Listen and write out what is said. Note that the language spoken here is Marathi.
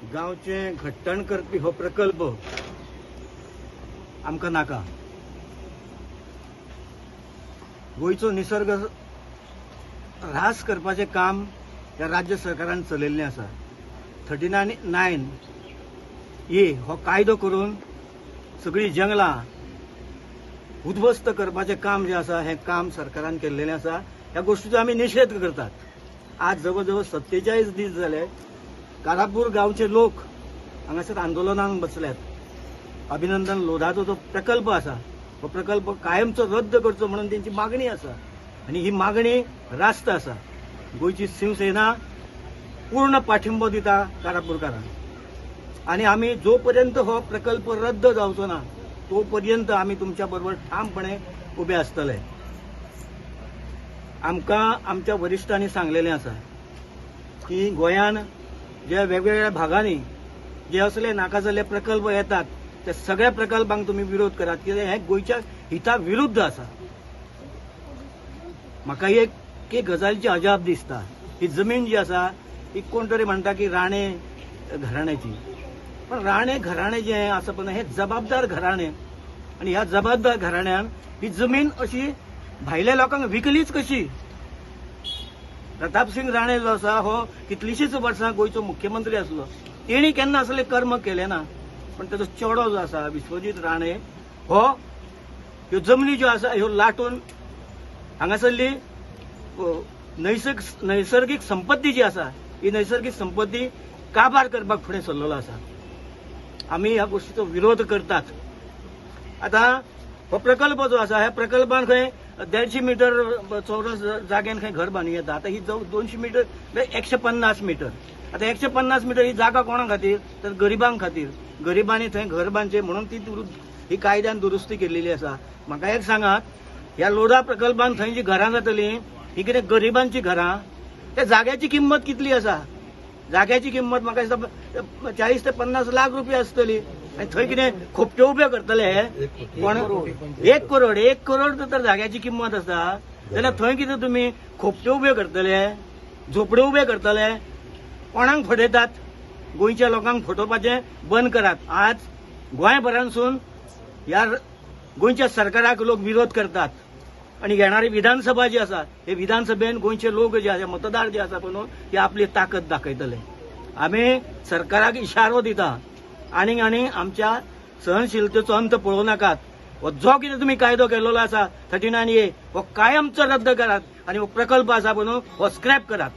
गांवचे घट्टण करपी हो प्रकल्प आमकां नाका। गोंयचो निसर्ग ऱ्हास करपाचें काम ह्या राज्य सरकारान चलयल्लें आसा। 39A हो कायदो करून सगळीं जंगलां उद्ध्वस्त करपाचें काम जें आसा हें काम सरकारान केल्लें आसा। ह्या गोश्टीचो आमी निशेध करतात। आज जवळ जवळ 47 दीस जाले कारापूर गांवचे लोक हांगासर आंदोलनाक बसल्यात। अभिनंदन लोधाचो जो प्रकल्प आसा हो प्रकल्प कायमचो रद्द करचो म्हणून त्यांची मागणी आसा आणि ही मागणी रास्त आसा। गोंयची शिवसेना पूर्ण पाठिंबो दिता कारापूरकारांक आणि आमी जो पर्यंत हो प्रकल्प रद्द जावचो ना तो पर्यंत आमी तुमच्या बरोबर ठामपणे उबे आसतले। आमकां आमच्या वरिश्ठांनी सांगलेलें आसा की गोंयान जे वेगवेगळ्या भागांनी जे असले नाका जाल्ले प्रकल्प येतात त्या सगळ्या प्रकल्पांक तुम्ही विरोध करात कित्याक हे गोंयच्या हिता विरुद्ध आसा। म्हाका एक गजालीची अजाप दिसता। ही जमीन जी आसा ही कोण तरी म्हणटा की राणे घराण्याची, पण राणे घराणे जे आसा पण हे जबाबदार घराणे आणि ह्या जबाबदार घराण्यान ही जमीन अशी भायल्या लोकांक विकलीच कशी। प्रतापसिंग राणे जो आसा हो कितलीशीच वर्सां गोंयचो मुख्यमंत्री आसलो, तेणी केन्ना असले कर्म केले ना, पण ताचो चेडो जो आसा विश्वजीत राणे हो ह्यो जमनी ज्यो आसा ह्यो लाटून हांगासरली नैसर्गिक संपत्ती जी आसा ही नैसर्गिक संपत्ती काबार करपाक फुडें सरलेलो आसा। आमी ह्या गोष्टीचो विरोध करतात। आता हो प्रकल्प जो आसा ह्या प्रकल्पान खंय 150 मीटर चौरस जाग्यान खंय घर बांदूं येता। आता ही 200 मीटर 150 मीटर। आता 150 मीटर ही जागा कोणा खातीर तर गरिबांक खातीर। गरिबांनी थंय घर बांदचें म्हणून ही कायद्यान दुरुस्ती केल्ली आसा। म्हाका एक सांगात, ह्या लोढा प्रकल्पान थंय जी घरां जातली ही कितें गरिबांची घरां? त्या जाग्याची किंमत कितली आसा? जाग्याची किंमत म्हाका दिसता 40 ते 50 लाख रुपया आसतली आनी थंय कितें खोपट्यो उब्यो करतले कोण? 1 करोड तर जाग्याची किंमत आसा जाल्यार थंय कितें तुमी खोपट्यो उब्यो करतले, झोपड्यो उब्यो करतले? कोणाक फटयतात? गोंयच्या लोकांक फटोवपाचें बंद करात। आज गोंयभरांसून ह्या गोंयच्या सरकाराक लोक विरोध करतात आणि येणारी विधानसभा जी आसा हे विधानसभेन गोंयचे लोक जे आसा मतदार जे आसा पळय ते आपली ताकद दाखयतले। आमी सरकाराक इशारो दिता आनी आमच्या सहनशीलतेचो अंत पळोवं नाकात। हो जो कितें तुमी कायदो केल्लो आसा 39A हो कायमचो रद्द करात आणि हो प्रकल्प आसा पळय हो स्क्रॅप करात।